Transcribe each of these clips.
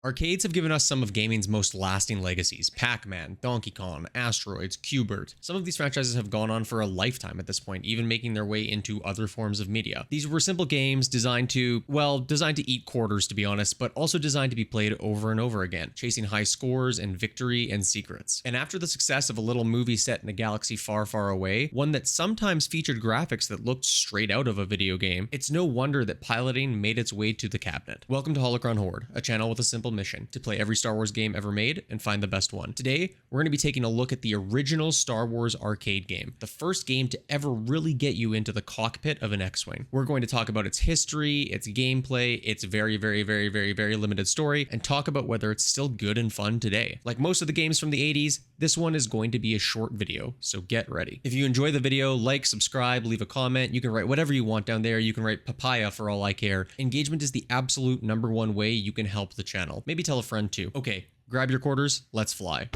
Arcades have given us some of gaming's most lasting legacies. Pac-Man, Donkey Kong, Asteroids, Q*bert. Some of these franchises have gone on for a lifetime at this point, even making their way into other forms of media. These were simple games designed to eat quarters, to be honest, but also designed to be played over and over again, chasing high scores and victory and secrets. And after the success of a little movie set in a galaxy far, far away, one that sometimes featured graphics that looked straight out of a video game, it's no wonder that piloting made its way to the cabinet. Welcome to Holocron Hoard, a channel with a simple mission: to play every Star Wars game ever made and find the best one. Today, we're going to be taking a look at the original Star Wars arcade game, the first game to ever really get you into the cockpit of an X-Wing. We're going to talk about its history, its gameplay, its very limited story, and talk about whether it's still good and fun today. Like most of the games from the 80s, this one is going to be a short video, so get ready. If you enjoy the video, like, subscribe, leave a comment. You can write whatever you want down there. You can write papaya for all I care. Engagement is the absolute #1 way you can help the channel. Maybe tell a friend too. Okay, grab your quarters, let's fly.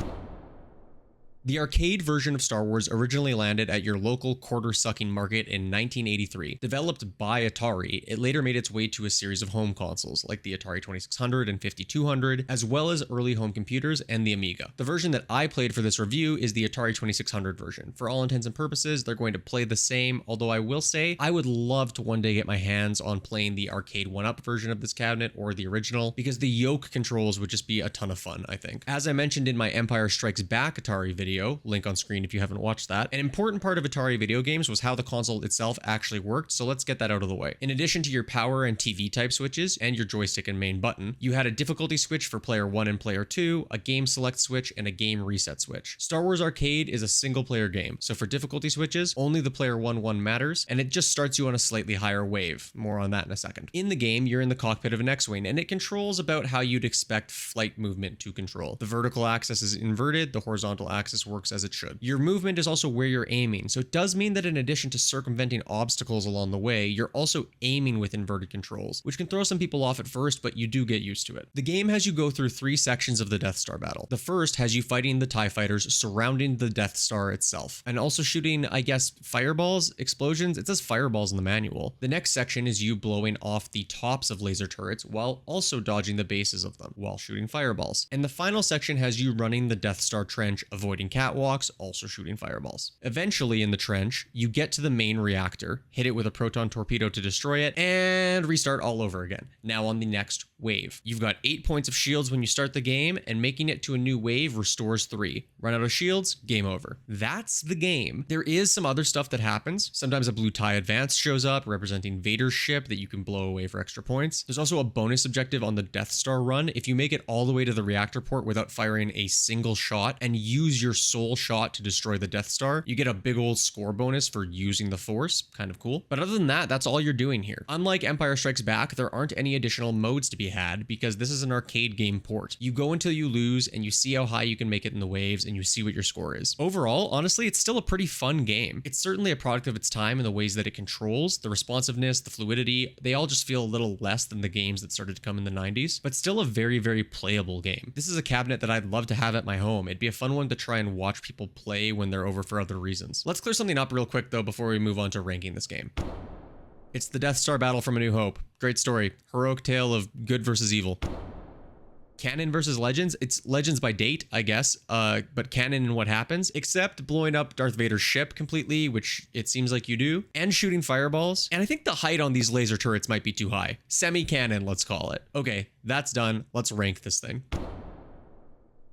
The arcade version of Star Wars originally landed at your local quarter-sucking market in 1983. Developed by Atari, it later made its way to a series of home consoles, like the Atari 2600 and 5200, as well as early home computers and the Amiga. The version that I played for this review is the Atari 2600 version. For all intents and purposes, they're going to play the same, although I will say, I would love to one day get my hands on playing the arcade 1-up version of this cabinet, or the original, because the yoke controls would just be a ton of fun, I think. As I mentioned in my Empire Strikes Back Atari video, link on screen if you haven't watched that, an important part of Atari video games was how the console itself actually worked, so let's get that out of the way. In addition to your power and TV type switches, and your joystick and main button, you had a difficulty switch for player 1 and player 2, a game select switch, and a game reset switch. Star Wars Arcade is a single player game, so for difficulty switches, only the player 1 matters, and it just starts you on a slightly higher wave. More on that in a second. In the game, you're in the cockpit of an X-Wing, and it controls about how you'd expect flight movement to control. The vertical axis is inverted, the horizontal axis works as it should. Your movement is also where you're aiming, so it does mean that in addition to circumventing obstacles along the way, you're also aiming with inverted controls, which can throw some people off at first, but you do get used to it. The game has you go through 3 sections of the Death Star battle. The first has you fighting the TIE fighters surrounding the Death Star itself, and also shooting, I guess, fireballs, explosions. It says fireballs in the manual. The next section is you blowing off the tops of laser turrets while also dodging the bases of them while shooting fireballs. And the final section has you running the Death Star trench, avoiding catwalks, also shooting fireballs. Eventually in the trench, you get to the main reactor, hit it with a proton torpedo to destroy it, and restart all over again. Now on the next wave. You've got 8 points of shields when you start the game, and making it to a new wave restores 3. Run out of shields, game over. That's the game. There is some other stuff that happens. Sometimes a blue TIE Advance shows up, representing Vader's ship that you can blow away for extra points. There's also a bonus objective on the Death Star run. If you make it all the way to the reactor port without firing a single shot, and use your sole shot to destroy the Death Star, you get a big old score bonus for using the Force. Kind of cool. But other than that, that's all you're doing here. Unlike Empire Strikes Back, there aren't any additional modes to be had because this is an arcade game port. You go until you lose, and you see how high you can make it in the waves, and you see what your score is. Overall, honestly, it's still a pretty fun game. It's certainly a product of its time in the ways that it controls, the responsiveness, the fluidity. They all just feel a little less than the games that started to come in the 90s, but still a very playable game. This is a cabinet that I'd love to have at my home. It'd be a fun one to try and watch people play when they're over for other reasons. Let's clear something up real quick though before we move on to ranking this game. It's the Death Star battle from A New Hope. Great story. Heroic tale of good versus evil. Canon versus Legends. It's Legends by date, I guess, but canon in what happens, except blowing up Darth Vader's ship completely, which it seems like you do, and shooting fireballs. And I think the height on these laser turrets might be too high. Semi-canon, let's call it. Okay, that's done. Let's rank this thing.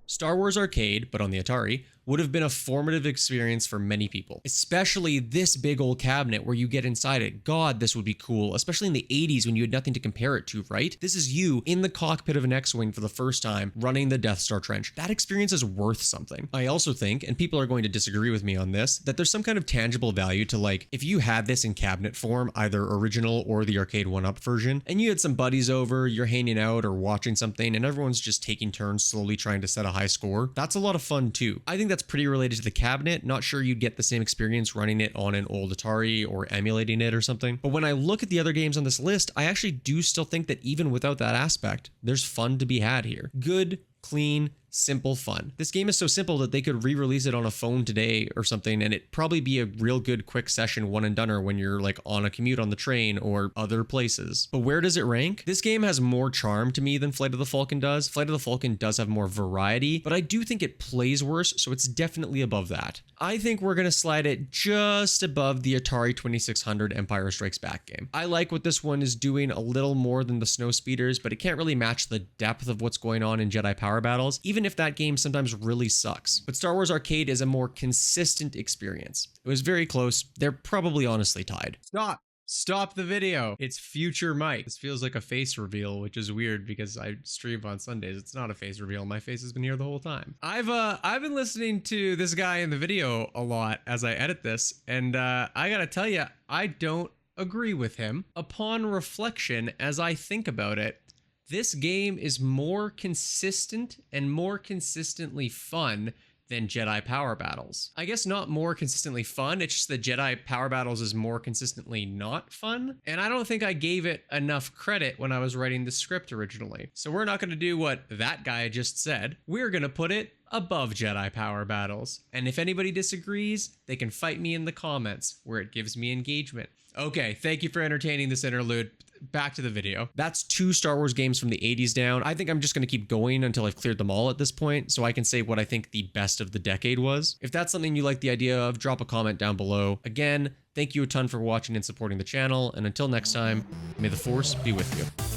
Star Wars Arcade, but on the Atari, would have been a formative experience for many people, especially this big old cabinet where you get inside it. God, this would be cool, especially in the 80s when you had nothing to compare it to, right? This is you in the cockpit of an X-Wing for the first time, running the Death Star trench. That experience is worth something. I also think, and people are going to disagree with me on this, that there's some kind of tangible value to, like, if you had this in cabinet form, either original or the arcade 1-up version, and you had some buddies over, you're hanging out or watching something, and everyone's just taking turns slowly trying to set a high score, that's a lot of fun too. I think that's pretty related to the cabinet. Not sure you'd get the same experience running it on an old Atari or emulating it or something. But when I look at the other games on this list, I actually do still think that even without that aspect, there's fun to be had here. Good, clean, simple fun. This game is so simple that they could re-release it on a phone today or something, and it'd probably be a real good quick session one and doneer when you're like on a commute on the train or other places. But where does it rank? This game has more charm to me than Flight of the Falcon does. Flight of the Falcon does have more variety, but I do think it plays worse, so it's definitely above that. I think we're gonna slide it just above the Atari 2600 Empire Strikes Back game. I like what this one is doing a little more than the Snow Speeders, but it can't really match the depth of what's going on in Jedi Power Battles, even if that game sometimes really sucks. But Star Wars Arcade is a more consistent experience. It was very close. They're probably honestly tied. Stop the video. It's future Mike. This feels like a face reveal, which is weird because I stream on Sundays. It's not a face reveal. My face has been here the whole time. I've been listening to this guy in the video a lot as I edit this, and I gotta tell you, I don't agree with him. Upon reflection, as I think about it, this game is more consistent and more consistently fun than Jedi Power Battles. I guess not more consistently fun, it's just that Jedi Power Battles is more consistently not fun. And I don't think I gave it enough credit when I was writing the script originally. So we're not gonna do what that guy just said. We're gonna put it above Jedi Power Battles. And if anybody disagrees, they can fight me in the comments where it gives me engagement. Okay, thank you for entertaining this interlude. Back to the video. That's 2 Star Wars games from the 80s down. I think I'm just going to keep going until I've cleared them all at this point, so I can say what I think the best of the decade was. If that's something you like the idea of, drop a comment down below. Again, thank you a ton for watching and supporting the channel, and until next time, may the Force be with you.